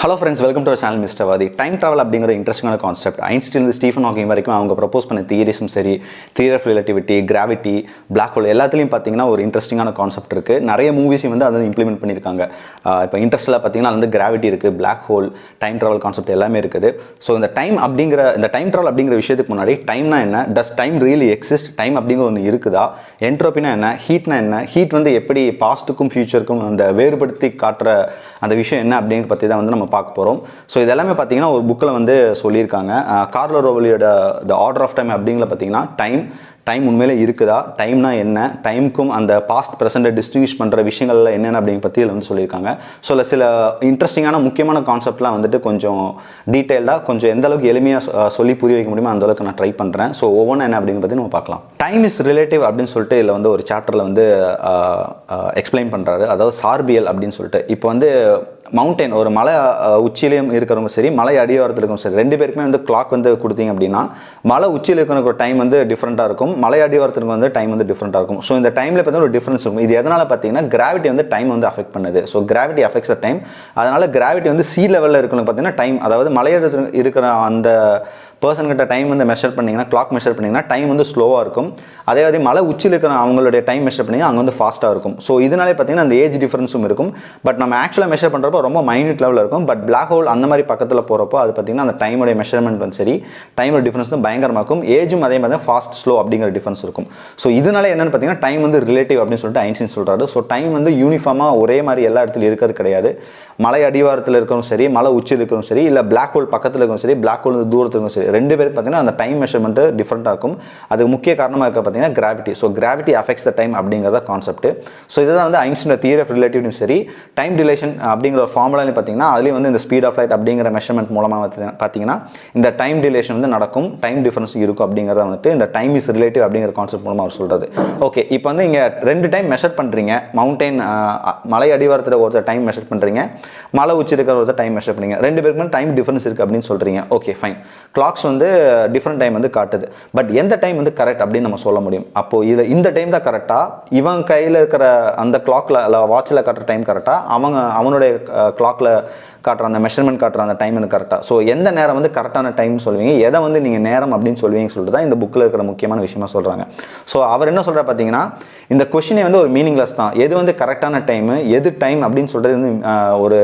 Hello friends, welcome to our channel Mr.vaathi. Time travel அப்படிங்கிற இன்ட்ரெஸ்டிங்கான concept Einstein Stephen Hawking வரைக்கும் அவங்க propose பண்ண தியரிஸும் சரி, theory of relativity, gravity, black hole எல்லாத்துலேயும் பார்த்தீங்கன்னா ஒரு இன்ட்ரெஸ்டிங்கான கான்செப்ட் இருக்குது. நிறைய மூவிஸையும் வந்து அதை இம்ப்ளிமெண்ட் பண்ணியிருக்காங்க. இப்போ இன்ட்ரெஸ்ட்டில் பார்த்தீங்கன்னா வந்து கிராவிட்டி இருக்குது, black hole, time travel concept எல்லாமே இருக்குது. ஸோ இந்த டைம் ட்ராவல் அப்படிங்கிற விஷயத்துக்கு முன்னாடி டைம்னா என்ன, டஸ் டைம் ரியலி எக்ஸிஸ்ட், டைம் அப்படிங்கிற ஒன்று இருக்குதா, என்ட்ரோபினா என்ன, ஹீட்னா என்ன, ஹீட் வந்து எப்படி பாஸ்ட்டுக்கும் ஃபியூச்சருக்கும் அந்த வேறுபடுத்தி காட்டுற அந்த விஷயம் என்ன அப்படிங்கிற பற்றி தான் வந்து நம்ம பார்க்க போகிறோம். ஸோ இது எல்லாமே பார்த்தீங்கன்னா ஒரு புக்கில் வந்து சொல்லியிருக்காங்க. கார்லோ ரோவலியோட த ஆர்டர் ஆஃப் டைம் அப்படிங்கிற பார்த்தீங்கன்னா டைம் உண்மையிலே இருக்குதா, டைம்னா என்ன, டைமுக்கும் அந்த பாஸ்ட் ப்ரெசென்ட்டை டிஸ்டிங்விஷ் பண்ணுற விஷயங்கள்ல என்னென்ன அப்படிங்கிற பற்றி இதில் வந்து சொல்லியிருக்காங்க. ஸோ சில இன்ட்ரெஸ்டிங்கான முக்கியமான கான்செப்ட்லாம் வந்துட்டு கொஞ்சம் டீட்டெயில்டாக கொஞ்சம் எந்த அளவுக்கு எளிமையாக சொல்லி புரிய வைக்க முடியுமோ அந்த அளவுக்கு நான் ட்ரை பண்ணுறேன். ஸோ ஒவ்வொன்றும் என்ன அப்படிங்கிற பற்றி நம்ம பார்க்கலாம். டைம் இஸ் ரிலேட்டிவ் அப்படின்னு சொல்லிட்டு இதில் வந்து ஒரு சாப்டரில் வந்து எக்ஸ்பிளைன் பண்ணுறாரு. அதாவது சார்பியல் அப்படின்னு சொல்லிட்டு இப்போ வந்து மவுண்டெயின் ஒரு மலை உச்சியிலையும் இருக்கிறவங்க சரி, மலை அடிவாரத்தில் இருக்கவங்க சரி, ரெண்டு பேருக்குமே வந்து கிளாக் வந்து கொடுத்தீங்க அப்படின்னா மலை உச்சியில் இருக்கிற டைம் வந்து டிஃப்ரெண்ட்டாக இருக்கும், மலை அடிவாரத்துக்கு வந்து டைம் வந்து டிஃப்ரெண்ட்டாக இருக்கும். ஸோ இந்த டைமில் பார்த்தீங்கன்னா ஒரு டிஃப்ரென்ஸ் இருக்கும். இது எதனால் பார்த்தீங்கன்னா கிராவிட்டி வந்து டைம் வந்து அஃபெக்ட் பண்ணுது. So gravity affects the time. அதனால் கிராவிட்டி வந்து சி லெவலில் இருக்கணும் பார்த்தீங்கன்னா டைம், அதாவது மலையில இருக்கிற அந்த பர்சன் கிட்ட டைம் வந்து மெஷர் பண்ணிங்கன்னா, கிளாக் மெஷர் பண்ணிங்கன்னா டைம் வந்து ஸ்லோவாக இருக்கும். அதே மாதிரி மலை உச்சியில் இருக்கிற அவங்களுடைய டைம் மெஷர் பண்ணிங்கன்னா அங்கே வந்து ஃபாஸ்ட்டாக இருக்கும். ஸோ இதனாலே பார்த்தீங்கன்னா அந்த ஏஜ் டிஃப்ரென்ஸும் இருக்கும். பட் நம்ம ஆக்சுவலாக மெஷர் பண்ணுறப்போ ரொம்ப மைனியூட் லெவலில் இருக்கும். பட் பிளாக் ஹோல் அந்த மாதிரி பக்கத்தில் போகிறப்போ அது பார்த்தீங்கன்னா அந்த டைமோடைய மெஷர்மெண்ட் வந்து சரி, டைமோட டிஃப்ரென்ஸ் வந்து பயங்கரமாக இருக்கும். ஏஜும் அதே மாதிரி தான் ஃபாஸ்ட் ஸ்லோ அப்படிங்கிற டிஃப்ரென்ஸ் இருக்கும். ஸோ இதனால என்னென்னு பார்த்தீங்கன்னா டைம் வந்து ரிலேட்டிவ் அப்படின்னு சொல்லிட்டு ஐன்ஸ்டீன் சொல்கிறாரு. ஸோ டைம் வந்து யூனிஃபார்மாக ஒரே மாதிரி எல்லா இடத்துலையும் இருக்கிறது கிடையாது. மலை அடிவாரத்தில் இருக்கிறவங்க சரி, மலை உச்சியில் இருக்கிறவங்க சரி, இல்லை பிளாக் ஹோல் பக்கத்தில் இருக்கிறவங்க சரி, பிளாக் ஹோல் தூரத்தில் இருக்கிறவங்க சரி, ரெண்டு பேருக்கு பார்த்தீங்கன்னா அந்த டைம் மெஷர்மெண்ட்டு டிஃப்ரெண்ட்டாக இருக்கும். அதுக்கு முக்கிய காரணமாக இருக்க பார்த்தீங்கன்னா gravity. So gravity affects the time அப்படிங்கிறத கான்செப்ட். ஸோ இதுதான் வந்து ஐன்ஸ்டீன் தியரி ஆஃப் ரிலேட்டிவிட்டியும் சரி, டைம் டிலேஷன் அப்படிங்கிற ஒரு ஃபார்முலாலையும் பார்த்தீங்கன்னா அதுலேயும் வந்து இந்த ஸ்பீட் ஆஃப் லைட் அப்படிங்கிற மெஷர்மெண்ட் மூலமாக பார்த்தீங்கன்னா இந்த டைம் டிலேஷன் வந்து நடக்கும், டைம் டிஃபரன்ஸ் இருக்கும் அப்படிங்கிறத வந்துட்டு இந்த டைம் இஸ் ரிலேட்டிவ் அப்படிங்கிற கான்செப்ட் மூலமாக அவர் சொல்கிறது. ஓகே, இப்போ வந்து இங்கே ரெண்டு டைம் மெஷர் பண்ணுறீங்க. மவுண்டெயின் மலை அடிவாரத்தில் ஒருத்தர் டைம் மெஷர் பண்ணுறீங்க, மலை உச்சி இருக்கிற ஒருத்தர் டைம் மெஷர் பண்ணுறீங்க. ரெண்டு பேருக்குமே டைம் டிஃபரன்ஸ் இருக்குது அப்படின்னு சொல்கிறீங்க. ஓகே ஃபைன், கிளாக்ஸ் வந்து டிஃப்ரெண்ட் டைம் வந்து காட்டுது. பட் எந்த டைம் வந்து கரெக்ட் அப்படின்னு நம்ம சொல்ல முடியும்? அப்போது இதில் இந்த டைம் தான் கரெக்டாக, இவன் கையில் இருக்கிற அந்த கிளாக்கில் இல்லை வாட்சில் காட்டுற டைம் கரெக்டாக, அவனுடைய கிளாக்கில் காட்டுற அந்த மெஷர்மெண்ட் காட்டுற அந்த டைம் வந்து கரெக்டாக. ஸோ எந்த நேரம் வந்து கரெக்டான டைம்னு சொல்லுவீங்க, எதை வந்து நீங்கள் நேரம் அப்படின்னு சொல்லுவீங்கன்னு சொல்லிட்டு தான் இந்த புக்கில் இருக்கிற முக்கியமான விஷயமா சொல்கிறாங்க. ஸோ அவர் என்ன சொல்கிறார் பார்த்தீங்கன்னா, இந்த கொஷினே வந்து ஒரு மீனிங்லெஸ் தான். எது வந்து கரெக்டான டைமு, எது டைம் அப்படின்னு சொல்கிறது வந்து ஒரு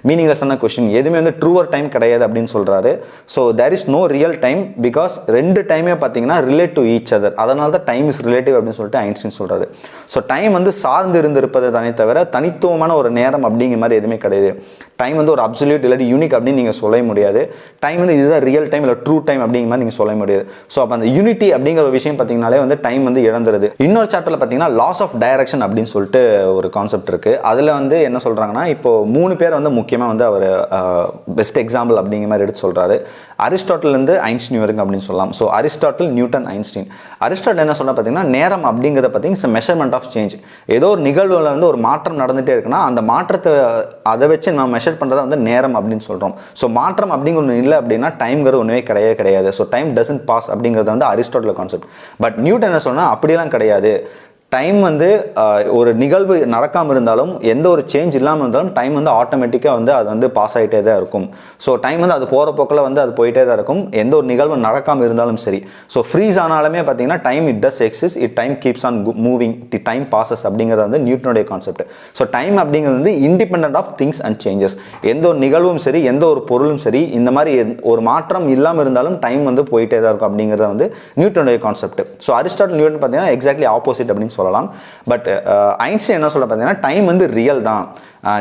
மீனிங்லெஸ்ஸான கொஷின். எதுவுமே வந்து ட்ரூவர் டைம் கிடையாது அப்படின்னு சொல்கிறாரு. So there is no real time because ரெண்டு டைமே பார்த்தீங்கன்னா ரிலேட் டு ஈச் அதர். அதனால தான் டைம் இஸ் ரிலேட்டிவ் அப்படின்னு சொல்லிட்டு ஐன்ஸ்டீன் சொல்கிறாரு. ஸோ டைம் வந்து சார்ந்து இருந்திருப்பது தானே தவிர தனித்துவமான ஒரு நேரம் அப்படிங்கிற மாதிரி எதுவுமே கிடையாது. டைம் வந்து ஒரு அப்சல்யூட் இல்லாட்டி யூனிக் அப்படின்னு நீங்கள் சொல்ல முடியாது. டைம் வந்து இதுதான் ரியல் டைம் இல்லை ட்ரூ டைம் அப்படிங்கிற மாதிரி நீங்கள் சொல்ல முடியாது. ஸோ அப்போ அந்த யூனிட்டி அப்படிங்கிற ஒரு விஷயம் பார்த்தீங்கன்னாலே வந்து டைம் வந்து இழந்துருது. இன்னொரு சாப்டரில் பார்த்தீங்கன்னா லாஸ் ஆஃப் டைரக்ஷன் அப்படின்னு சொல்லிட்டு ஒரு கான்செப்ட் இருக்குது. அதில் வந்து என்ன சொல்கிறாங்கன்னா, இப்போ 3 பேர் வந்து முக்கியமாக வந்து அவர் பெஸ்ட் எக்ஸாம்பிள் அப்படிங்கிற மாதிரி எடுத்து சொல்கிறாரு. அரிஸ்டாட்டிலேருந்து ஐன்ஸ்டீன் வரைக்கும் அப்படின்னு சொல்லலாம். So Aristotle, Newton, Einstein. Aristotle என்ன சொல்ல பார்த்தீங்கன்னா, நேரம் அப்படிங்கிறத பார்த்தீங்கன்னா மெஷர்மெண்ட் ஆஃப் சேஞ்ச். ஏதோ ஒரு நிகழ்வில் வந்து ஒரு மாற்றம் நடந்துகிட்டே இருக்குன்னா அந்த மாற்றத்தை அதை வச்சு நம்ம மெஷர் பண்ணுறதா வந்து நேரம் அப்படின்னு சொல்கிறோம். ஸோ மாற்றம் அப்படிங்கிற ஒன்று இல்லை அப்படின்னா டைம்ங்கிறது ஒன்றுமே கிடையாது. ஸோ டைம் டசன்ட் பாஸ் அப்படிங்கிறது வந்து அரிஸ்டாட்டில் கான்செப்ட். பட் நியூட்டன் என்ன சொன்னால் அப்படிலாம் கிடையாது. டைம் வந்து ஒரு நிகழ்வு நடக்காமல் இருந்தாலும், எந்த ஒரு சேஞ்ச் இல்லாமல் இருந்தாலும் டைம் வந்து ஆட்டோமேட்டிக்காக வந்து அது வந்து பாஸ் ஆகிட்டே தான் இருக்கும். ஸோ டைம் வந்து அது போகிற போக்கில் வந்து அது போயிட்டே தான் இருக்கும், எந்த ஒரு நிகழ்வு நடக்காமல் இருந்தாலும் சரி. ஸோ ஃப்ரீஸ் ஆனாலுமே பார்த்தீங்கன்னா time it does exist, it time keeps on moving, time passes அப்படிங்கிறது வந்து நியூட்டனுடைய கான்செப்ட். ஸோ டைம் அப்படிங்கிறது வந்து independent of things and changes. எந்த ஒரு நிகழ்வும் சரி, எந்த ஒரு பொருளும் சரி, இந்த மாதிரி ஒரு மாற்றம் இல்லாமல் இருந்தாலும் டைம் வந்து போயிட்டே தான் இருக்கும் அப்படிங்கிறத வந்து நியூட்டனுடைய கான்செப்ட். ஸோ அரிஸ்டாட்டில், நியூட்டன் பார்த்தீங்கன்னா எக்ஸாக்ட்லி ஆப்போசிட் அப்படின்னு சொல்லலாம். பட் ஐன்ஸ்டீன் என்ன சொல்ல பார்த்தீங்கன்னா, டைம் வந்து ரியல் தான்.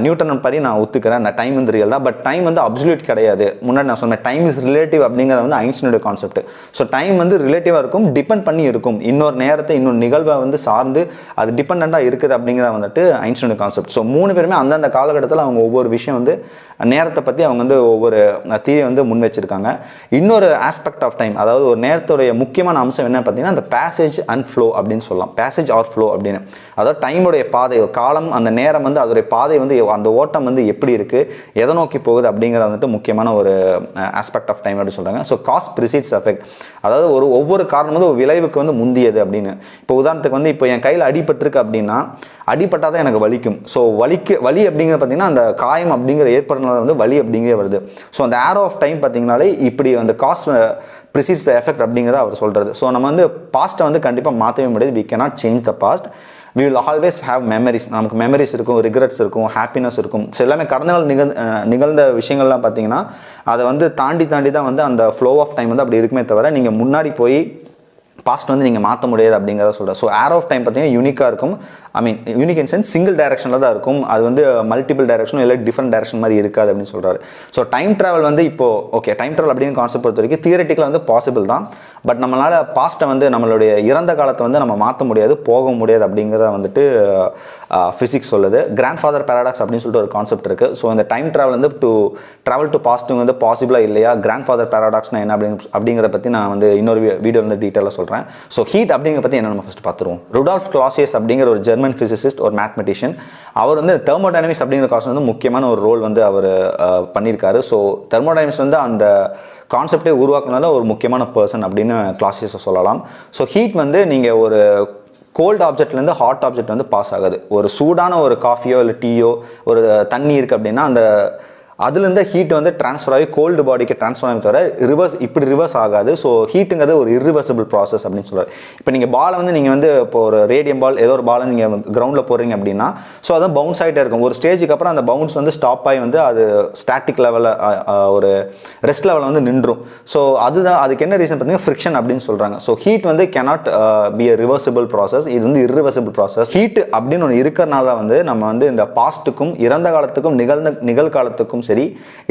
நியூட்டன் படி நான் ஒத்துக்கிறேன், நான் டைம் வந்து ரியல் தான். பட் டைம் வந்து அப்சல்யூட் கிடையாது. முன்னாடி நான் சொன்னேன் டைம் இஸ் ரிலேட்டிவ் அப்படிங்கிறது வந்து ஐன்ஸ்டீனுடைய கான்செப்ட். ஸோ டைம் வந்து ரிலேட்டிவாக இருக்கும், டிபெண்ட் பண்ணி இருக்கும். இன்னொரு நேரத்தை, இன்னொரு நிகழ்வை வந்து சார்ந்து அது டிபெண்டாக இருக்குது அப்படிங்கிறத வந்துட்டு ஐன்ஸ்டீனுடைய கான்செப்ட். ஸோ 3 பேருமே அந்தந்த காலகட்டத்தில் அவங்க ஒவ்வொரு விஷயம் வந்து நேரத்தை பற்றி அவங்க வந்து ஒவ்வொரு தீயை வந்து முன் வச்சிருக்காங்க. இன்னொரு ஆஸ்பெக்ட் ஆஃப் டைம், அதாவது ஒரு நேரத்துடைய முக்கியமான அம்சம் என்ன பார்த்தீங்கன்னா அந்த பேசேஜ் அண்ட் ஃப்ளோ அப்படின்னு சொல்லலாம். பேசேஜ் ஆர் ஃப்ளோ அப்படின்னு, அதாவது டைமுடைய பாதை, காலம், அந்த நேரம் வந்து அதோடைய பாதை வந்து வந்து அந்த ஓட்டம் வந்து எப்படி இருக்குது, எதை நோக்கி போகுது அப்படிங்கிறது வந்துட்டு முக்கியமான ஒரு ஆஸ்பெக்ட் ஆஃப் டைம் அப்படின்னு சொல்கிறாங்க. ஸோ காஸ் ப்ரிசீட்ஸ் எஃபெக்ட், அதாவது ஒவ்வொரு காரணம் வந்து ஒரு விளைவுக்கு வந்து முந்தியது அப்படின்னு. இப்போ உதாரணத்துக்கு வந்து இப்போ என் கையில் அடிபட்டிருக்கு அப்படின்னா அடிபட்டால் தான் எனக்கு வலிக்கும். ஸோ வலி அப்படிங்கிறது பார்த்தீங்கன்னா அந்த காயம் அப்படிங்கிற ஏற்படுறதுனால வந்து வலி அப்படிங்கிற வருது. ஸோ அந்த ஏரோ ஆஃப் டைம் பார்த்தீங்கனாலே இப்படி அந்த காஸ் ப்ரிசீட்ஸ் த எஃபெக்ட் அப்படிங்கிறத அவர் சொல்கிறது. ஸோ நம்ம வந்து பாஸ்ட்டை வந்து கண்டிப்பாக மாற்றவே முடியாது. We cannot change the past. we will always have memories. நமக்கு மெமரிஸ் இருக்கும், ரிக்ரெட்ஸ் இருக்கும், ஹாப்பினஸ் இருக்கும். ஸோ எல்லாமே கடந்த நாள் நிகழ்ந்த விஷயங்கள்லாம் பார்த்தீங்கன்னா அதை வந்து தாண்டி தான் வந்து அந்த ஃப்ளோ ஆஃப் டைம் வந்து அப்படி இருக்குமே தவிர நீங்கள் முன்னாடி போய் பாஸ்ட் வந்து நீங்கள் மாற்ற முடியாது அப்படிங்கிறத சொல்கிறேன். ஸோ ஏர் ஆஃப் டைம் பார்த்தீங்கன்னா யூனிக்காக இருக்கும். ஐ மீன் யூனிக் இன் சென்ஸ் சிங்கிள் டைரக்ஷனில் தான் இருக்கும். அது வந்து மல்டிபிள் டைரக்ஷனும் இல்லை டிஃப்ரெண்ட் டைரக்ஷன் மாதிரி இருக்காது அப்படின்னு சொல்கிறாரு. ஸோ டைம் ட்ராவல் வந்து இப்போது ஓகே, டைம் ட்ராவல் அப்படின்னு கான்செப்ட் பொறுத்த வரைக்கும் தியரட்டிக்கலாக வந்து பாசிபிள் தான். பட் நம்மளால் பாஸ்ட்டை வந்து நம்மளுடைய இறந்த காலத்தை வந்து நம்ம மாற்ற முடியாது, போக முடியாது அப்படிங்கிறத வந்துட்டு ஃபிசிக்ஸ் சொல்லுது. கிராண்ட் ஃபாதர் பேராடாக்ஸ் அப்படின்னு சொல்லிட்டு ஒரு கான்செப்ட் இருக்குது. ஸோ இந்த டைம் ட்ராவல் வந்து ட்ராவல் டு பாஸ்ட்டுங்க வந்து பாசிபிளாக இல்லையா, கிராண்ட் ஃபாதர் பேராடாக்ஸ்னா என்ன அப்படிங்கிறத பற்றி நான் வந்து இன்னொரு வீடியோ வந்து டீட்டெயிலாக சொல்கிறேன். ஸோ ஹீட் அப்படிங்கிற பற்றி என்ன நம்ம ஃபஸ்ட் பார்த்துருவோம். ருடால்ஃப் கிளாசியஸ் அப்படிங்கிற ஒரு ஜெர்மன் ஃபிசிசிஸ்ட், ஒரு மேத்மெட்டிஷியன். அவர் வந்து தெர்மோடைனமிக்ஸ் அப்படிங்கிற கான்செப்ட் வந்து முக்கியமான ஒரு ரோல் வந்து அவர் பண்ணியிருக்காரு. ஸோ தெர்மோடைனமிக்ஸ் வந்து அந்த கான்செப்டே உருவாக்குனால ஒரு முக்கியமான பர்சன் அப்படின்னு கிளாசியஸை சொல்லலாம். ஸோ ஹீட் வந்து நீங்கள் ஒரு கோல்டு ஆப்ஜெக்ட்லேருந்து ஹாட் ஆப்ஜெக்ட் வந்து பாஸ் ஆகுது. ஒரு சூடான ஒரு காஃபியோ இல்லை டீயோ ஒரு தண்ணி இருக்குது அப்படின்னா அந்த அதுலேருந்து ஹீட் வந்து ட்ரான்ஸ்ஃபர் ஆகி கோல்டு பாடிக்கு ட்ரான்ஸ்ஃபர் ஆகி தவிர ரிவர்ஸ் ஆகாது. ஸோ ஹீட்டுங்கிறது ஒரு இர்ரிவர்சிபிள் ப்ராசஸ் அப்படின்னு சொல்கிறார். இப்போ நீங்கள் பாலை வந்து நீங்கள் வந்து இப்போ ஒரு ரேடியம் பால் ஏதோ ஒரு பாலை நீங்கள் கிரவுண்டில் போடுறீங்க அப்படின்னா ஸோ அதான் பவுன்ஸ் ஆகிட்டே இருக்கும். ஒரு ஸ்டேஜுக்கு அப்புறம் அந்த பவுன்ஸ் வந்து ஸ்டாப் ஆகி வந்து அது ஸ்டாட்டிக் லெவலில் ஒரு ரெஸ்ட் லெவலில் வந்து நின்றும். ஸோ அதுக்கு என்ன ரீசன் பார்த்தீங்கன்னா ஃப்ரிக்ஷன் அப்படின்னு சொல்கிறாங்க. ஸோ ஹீட் வந்து cannot be a reversible process. இது வந்து இர்ரிவர்சிபிள் ப்ராசஸ். ஹீட் அப்படின்னு ஒன்று இருக்கிறனால தான் வந்து நம்ம வந்து இந்த பாஸ்ட்டுக்கும் இறந்த காலத்துக்கும் நிகழ்காலத்துக்கும் சரி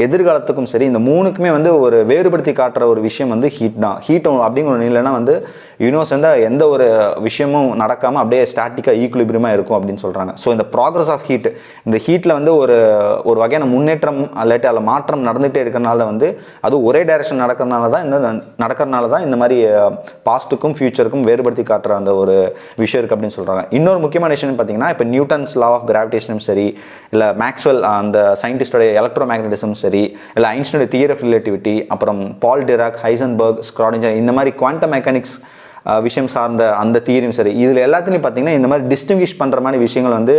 எதிர்காலத்துக்கும் சரி இந்த மூணுக்குமே வந்து ஒரு வேறுபடுத்தி காட்டுற ஒரு விஷயம் வந்து ஹீட் தான். ஹீட் அப்படிங்கிற ஒன்று இல்லைன்னா வந்து யூனிவர்ஸ் வந்து எந்த ஒரு விஷயமும் நடக்காமல் அப்படியே ஸ்டாட்டிக்காக ஈக்குலிபிரியமாக இருக்கும் அப்படின்னு சொல்கிறாங்க. ஸோ இந்த ப்ராக்ரஸ் ஆஃப் ஹீட், இந்த ஹீட்டில் வந்து ஒரு வகையான முன்னேற்றம் இல்லாட்டி அதில் மாற்றம் நடந்துகிட்டே இருக்கிறனால வந்து அது ஒரே டைரக்ஷன் நடக்கிறனால தான் இந்த மாதிரி பாஸ்ட்டுக்கும் ஃபியூச்சருக்கும் வேறுபடுத்தி காட்டுற அந்த ஒரு விஷயம் இருக்குது அப்படின்னு சொல்கிறாங்க. இன்னொரு முக்கியமான விஷயம் பார்த்தீங்கன்னா இப்போ நியூட்டன்ஸ் லா ஆஃப் கிராவிடேஷனும் சரி, இல்லை மேக்ஸ்வெல் அந்த சயின்டிஸ்டோடைய எலக்ட்ரோமேக்னட்டிசம் சரி, இல்லை ஐன்ஸ்டைனுடைய தியரி ஆஃப் ரிலேட்டிவிட்டி, அப்புறம் பால் டிராக், ஹைசன்பர்க், ஸ்க்ராடிஞ்சர், இந்த மாதிரி குவாண்டம் மெக்கானிக்ஸ் விஷயம் சார்ந்த அந்த தியரியும் சரி, இதில் எல்லாத்துலேயும் பார்த்தீங்கன்னா இந்த மாதிரி டிஸ்டிங்விஷ் பண்ணுற மாதிரி விஷயங்கள் வந்து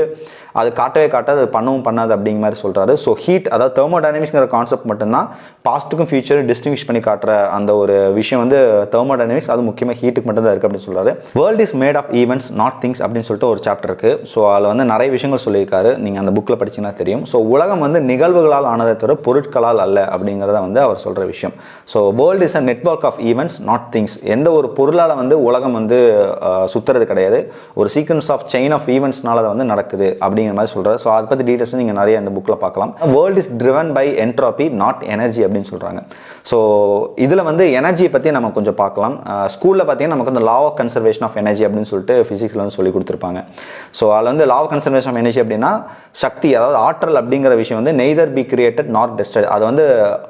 அது காட்டவே காட்டாது, அது பண்ணவும் பண்ணாது அப்படிங்கிற மாதிரி சொல்கிறாரு. ஸோ ஹீட் அதாவது தெர்மோடைனமிக்ஸ்ங்கிற கான்செப்ட் மட்டும்தான் பாஸ்ட்டுக்கும் ஃபியூச்சரும் டிஸ்டிங்விஷ் பண்ணி காட்டுற அந்த ஒரு விஷயம் வந்து தெர்மோடைனமிக்ஸ். அது முக்கியமாக ஹீட்டுக்கு மட்டும்தான் இருக்குது அப்படின்னு சொல்கிறாரு. World is made of events not things அப்படின்னு சொல்லிட்டு ஒரு சாப்டர் இருக்குது. ஸோ அதில் வந்து நிறைய விஷயங்கள் சொல்லியிருக்காரு, நீங்கள் அந்த புக்கில் படிச்சிங்கன்னா தெரியும். ஸோ உலகம் வந்து நிகழ்வுகளால் ஆனதை தவிர பொருட்களால் அல்ல அப்படிங்கிறத வந்து அவர் சொல்கிற விஷயம். So world is a network of events not things. எந்த ஒரு பொருளால் வந்து உலகம் வந்து சுற்றுறது கிடையாது, ஒரு சீக்வன்ஸ் ஆஃப் செயின் ஆஃப் ஈவெண்ட்ஸ்னால அதை வந்து நடக்குது அப்படிங்கிற மாதிரி சொல்கிறார். ஸோ அதை பற்றி டீட்டெயில்ஸ் நீங்கள் நிறைய இந்த புக்கில் பார்க்கலாம். World is driven by entropy not energy அப்படின்னு சொல்கிறாங்க. ஸோ இதில் வந்து எனர்ஜியை பற்றி நம்ம கொஞ்சம் பார்க்கலாம். ஸ்கூலில் பார்த்தீங்கன்னா நமக்கு வந்து law of conservation of energy அப்படின்னு சொல்லிட்டு ஃபிசிக்ஸில் வந்து சொல்லி கொடுத்துருப்பாங்க. ஸோ அதில் வந்து law of conservation of energy அப்படின்னா சக்தி, அதாவது ஆற்றல் அப்படிங்கிற விஷயம் வந்து neither be created not destroyed. அதை வந்து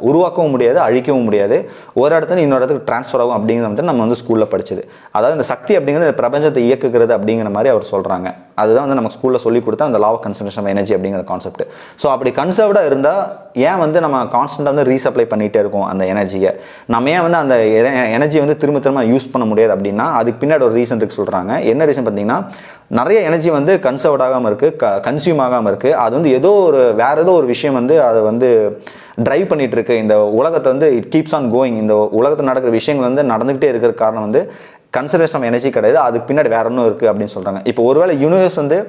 உருவாக்கவும் முடியாது, அழிக்கவும் முடியாது, ஒரு இடத்துல இன்னொரு இடத்துக்கு ட்ரான்ஸ்ஃபர் ஆகும் அப்படிங்கிறத வந்து நம்ம வந்து ஸ்கூலில் படிச்சது. அதாவது இந்த சக்தி அப்படிங்கிறது பிரபஞ்சத்தை இயக்குகிறது அப்படிங்கிற மாதிரி அவர் சொல்கிறாங்க. அதுதான் வந்து நம்ம ஸ்கூலில் சொல்லி கொடுத்தா அந்த law of conservation of energy அப்படிங்கிற கான்செப்ட். ஸோ அப்படி கன்சர்வ்டாக இருந்தால் ஏன் வந்து நம்ம கான்ஸ்டன்ட்டாக வந்து ரீசப்ளை பண்ணிகிட்டே இருக்கோம் அந்த எனர்ஜியை? நம்ம ஏன் வந்து அந்த எனர்ஜியை வந்து திரும்ப யூஸ் பண்ண முடியாது அப்படின்னா அதுக்கு பின்னாடி ஒரு ரீசன் இருக்கு சொல்கிறாங்க. என்ன ரீசன் பார்த்தீங்கன்னா நிறைய எனர்ஜி வந்து கன்சர்வ்ட் ஆகாமல் இருக்குது, கன்சியூம் ஆகாமல் இருக்குது. அது வந்து வேறு ஏதோ ஒரு விஷயம் வந்து அதை வந்து ட்ரைவ் பண்ணிகிட்டு இருக்கு. இந்த உலகத்தை வந்து இட் கீப்ஸ் ஆன் கோயிங். இந்த உலகத்தில் நடக்கிற விஷயங்கள் வந்து நடந்துகிட்டே இருக்கிற காரணம் வந்து கன்சர்வேஷன் ஆஃப் எனர்ஜி கிடையாது, அதுக்கு பின்னாடி வேற ஒன்றும் இருக்குது அப்படின்னு சொல்கிறாங்க. இப்போ ஒருவேளை யூனிவர்ஸ் வந்து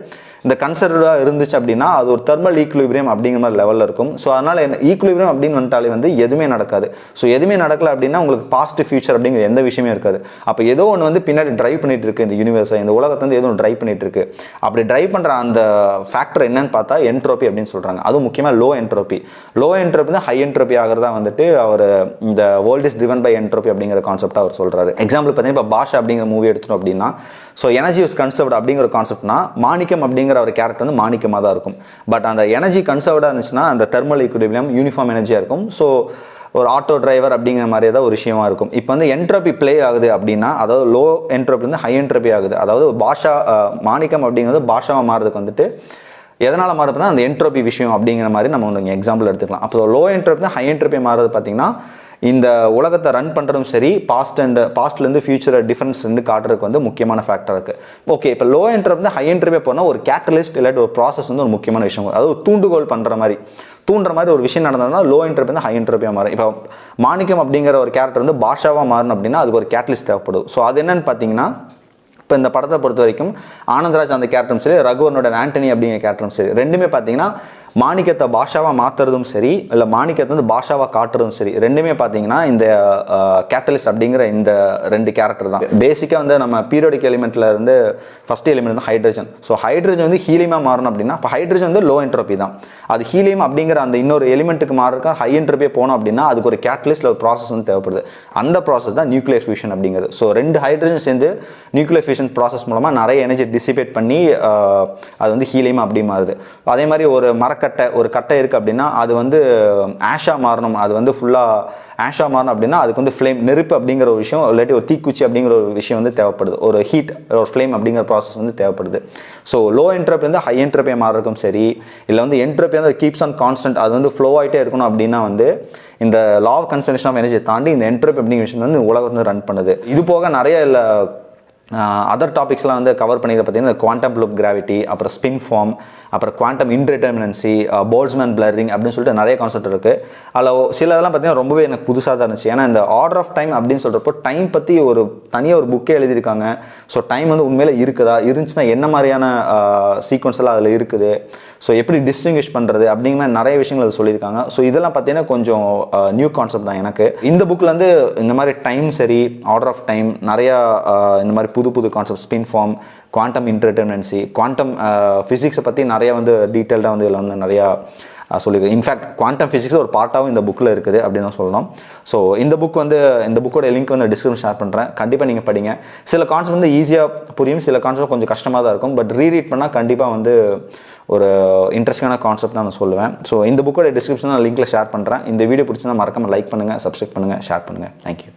இந்த கன்சர்வ்டாக இருந்துச்சு அப்படின்னா அது ஒரு தெர்மல் ஈக்குலிபிரியம் அப்படிங்கிற மாதிரி லெவலில் இருக்கும். ஸோ அதனால் ஈக்குலிபிரியம் அப்படின்னு வந்துட்டாலே வந்து எதுவுமே நடக்காது. ஸோ எதுவுமே நடக்கலை அப்படின்னா உங்களுக்கு பாஸ்ட் ஃபியூச்சர் அப்படிங்கிற எந்த விஷயமே இருக்காது. அப்போ ஏதோ ஒன்று வந்து பின்னாடி ட்ரைவ் பண்ணிட்டு இருக்கு இந்த யூனிவர்ஸை, இந்த உலகத்தை வந்து ஏதோ ஒன்று ட்ரைவ் பண்ணிட்டு இருக்கு. அப்படி ட்ரைவ் பண்ணுற அந்த ஃபேக்டர் என்னன்னு பார்த்தா என்ட்ரோபி அப்படின்னு சொல்கிறாங்க. அதுவும் முக்கியமாக லோ என்ட்ரோபி தான் ஹை என்ட்ரோபி ஆகிறதா வந்துட்டு அவர் இந்த world is driven by entropy அப்படிங்கிற கான்செப்ட் அவர் சொல்கிறாரு. எக்ஸாம்பிள் பார்த்தீங்கன்னா இப்போ பாஷா அப்படிங்கிற மூவி எடுத்துட்டோம் அப்படின்னா ஸோ எனர்ஜி இஸ் கன்சர்வ்ட் அப்படிங்கிற கான்செப்ட்னா மாணிக்கம் அப்படிங்கிற ஒரு கேரக்டர் வந்து மாணிக்கமாக தான் இருக்கும். பட் அந்த எனர்ஜி கன்சர்வ்டாக இருந்துச்சுன்னா அந்த தெர்மல் ஈக்குலிபிரியம் யூனிஃபார்ம் எனர்ஜியாக இருக்கும். ஸோ ஒரு ஆட்டோ டிரைவர் அப்படிங்கிற மாதிரி ஏதாவது ஒரு விஷயமா இருக்கும். இப்போ வந்து என்ட்ரோபி ப்ளே ஆகுது அப்படின்னா அதாவது லோ என்ட்ரோபி வந்து ஹை என்ட்ரோபி ஆகுது. அதாவது பாஷா மாணிக்கம் அப்படிங்கிறது பாஷாவாக மாறதுக்கு வந்துட்டு எதனால் மாறுதுன்னா அந்த என்ட்ரோபி விஷயம் அப்படிங்கிற மாதிரி நம்ம வந்து எக்ஸாம்பிள் எடுத்துக்கலாம். அப்போ லோ என்ட்ரோபி தான் ஹை என்ட்ரோபி மாறுறது பார்த்தீங்கன்னா இந்த உலகத்தை ரன் பண்ணுறதும் சரி, பாஸ்ட்லேருந்து ஃபியூச்சரை டிஃபரன்ஸ் வந்து காட்டுறதுக்கு வந்து முக்கியமான ஃபேக்டர் இருக்குது. ஓகே, இப்போ லோ என்ட்ரோபி வந்து ஹை என்ட்ரோபி போனால் ஒரு கேட்டலிஸ்ட் இல்லாட்டி ஒரு ப்ராசஸ் வந்து ஒரு முக்கியமான விஷயம், அதாவது தூண்டுகோல் பண்ணுற மாதிரி தூண்டுற மாதிரி ஒரு விஷயம் நடந்ததுன்னா லோ என்ட்ரோபி வந்து ஹை என்ட்ரோபியாக மாறும். இப்போ மாணிக்கம் அப்படிங்கிற ஒரு கேரக்டர் வந்து பாஷாவாக மாறணும் அப்படின்னா அதுக்கு ஒரு கேட்டலிஸ்ட் தேவைப்படுது. ஸோ அது என்னன்னு பார்த்தீங்கன்னா, இப்போ இந்த படத்தை பொறுத்த வரைக்கும் ஆனந்தராஜ் அந்த கேரக்டரும் சரி, ரகுவரனோட ஆண்டனி அப்படிங்கிற கேரக்டரும் சரி, ரெண்டுமே பார்த்தீங்கன்னா மாணிக்கத்தை பாஷாவாக மாற்றுறதும் சரி, இல்லை மாணிக்கத்தை வந்து பாஷாவாக காட்டுறதும் சரி, ரெண்டுமே பார்த்தீங்கன்னா இந்த கேட்டலிஸ்ட் அப்படிங்கிற இந்த 2 கேரக்டர் தான். பேசிக்காக வந்து நம்ம பீரியாடிக் எலிமெண்ட்டில் இருந்து ஃபர்ஸ்ட் எலிமெண்ட் வந்து ஹைட்ரஜன். ஸோ ஹைட்ரஜன் வந்து ஹீலியமாக மாறணும் அப்படின்னா இப்போ ஹைட்ரஜன் வந்து லோ என்ட்ரோபி தான். அது ஹீலியம் அப்படிங்கிற அந்த இன்னொரு எலிமெண்ட்டுக்கு மாறுறதுக்கு ஹை என்ட்ரோபியே போனோம் அப்படின்னா அதுக்கு ஒரு கேட்டலிஸ்ட் ஒரு ப்ராசஸ் வந்து தேவைப்படுது. அந்த ப்ராசஸ் தான் நியூக்ளியர் ஃபியூஷன் அப்படிங்கிறது. ஸோ 2 ஹைட்ரஜன் சேர்ந்து நியூக்ளியர் ஃபியூஷன் ப்ராசஸ் மூலமாக நிறைய எனர்ஜி டிசிபேட் பண்ணி அது வந்து ஹீலியம் அப்படி மாறுது. அதே மாதிரி ஒரு கட்டை இருக்குது அப்படின்னா அது வந்து ஆஷாக மாறணும், அது வந்து ஃபுல்லாக ஆஷாக மாறணும் அப்படின்னா அதுக்கு வந்து ஃப்ளேம், நெருப்பு அப்படிங்கிற ஒரு விஷயம் இல்லாட்டி ஒரு தீக்குச்சி அப்படிங்கிற ஒரு விஷயம் வந்து தேவைப்படுது, ஒரு ஹீட் ஒரு ஃப்ளேம் அப்படிங்கிற ப்ராசஸ் வந்து தேவைப்படுது. ஸோ லோ என்ட்ரோபி வந்து ஹை என்ட்ரோபியாக மாறுறதுக்கும் சரி, இல்லை வந்து என்ட்ரோபி வந்து கீப்ஸ் ஆன் கான்ஸ்டன்ட், அது வந்து ஃப்ளோ ஆகிட்டே இருக்கணும் அப்படின்னா வந்து இந்த லா ஆஃப் கன்சர்வேஷன் ஆஃப் எனர்ஜியை தாண்டி இந்த என்ட்ரோபி அப்படிங்கிற விஷயம் வந்து உலகத்தை வந்து ரன் பண்ணுது. இது போக நிறைய அதர் டாபிக்ஸ்லாம் வந்து கவர் பண்ணிக்கிற பார்த்தீங்கன்னா குவாண்டம் லூப் கிராவிட்டி, அப்புறம் ஸ்பின் ஃபார்ம், அப்புறம் குவாண்டம் இன்டிட்டர்மினன்சி, போல்ட்ஸ்மேன் பிளரிங் அப்படின்னு சொல்லிட்டு நிறைய கான்செப்ட் இருக்குது. அதில் சில இதெல்லாம் பார்த்தீங்கன்னா ரொம்பவே எனக்கு புதுசாக தான் இருந்துச்சு. ஏன்னா இந்த ஆர்டர் ஆஃப் டைம் அப்படின்னு சொல்கிறப்போ டைம் பற்றி தனியாக ஒரு புக்கே எழுதியிருக்காங்க. ஸோ டைம் வந்து உண்மையில இருக்குதா, இருந்துச்சுன்னா என்ன மாதிரியான சீக்வன்ஸ் எல்லாம் அதில் இருக்குது, ஸோ எப்படி டிஸ்டிங்விஷ் பண்ணுறது அப்படிங்கிற மாதிரி நிறைய விஷயங்கள் அது சொல்லியிருக்காங்க. ஸோ இதெல்லாம் பார்த்தீங்கன்னா கொஞ்சம் நியூ கான்செப்ட் தான் எனக்கு. இந்த புக்கில் வந்து இந்த மாதிரி டைம் சரி, ஆர்டர் ஆஃப் டைம், நிறையா இந்த மாதிரி புது concept, spin form, quantum indeterminacy, quantum ஃபிசிக்ஸை பற்றி நிறைய வந்து டீட்டெயில்டாக வந்து இதில் வந்து நிறையா சொல்லியிருக்கேன். இன்ஃபேக்ட் குவாண்டம் ஃபிசிக்ஸ் ஒரு பார்ட்டாகவும் இந்த புக்கில் இருக்குது அப்படின்னு தான் சொல்லணும். ஸோ இந்த புக்கோட லிங்க் வந்து டிஸ்கிரிப்ஷன் ஷேர் பண்ணுறேன், கண்டிப்பாக நீங்கள் படிங்க. சில கான்செப்ட் வந்து ஈஸியாக புரியும், சில கான்செப்ட் கொஞ்சம் கஷ்டமாக தான் இருக்கும். பட் ரீட் பண்ணால் கண்டிப்பாக வந்து ஒரு இன்ட்ரெஸ்டிங்கான கான்செப்ட் தான் நான் சொல்லுவேன். ஸோ இந்த புக்கோட டிஸ்கிரிப்ஷன் நான் லிங்க்கில் ஷேர் பண்ணுறேன். இந்த வீடியோ பிடிச்சிருந்தா மறக்காமல் லைக் பண்ணுங்கள், சப்ஸ்கிரைப் பண்ணுங்கள், ஷேர் பண்ணுங்கள். தேங்க்யூ.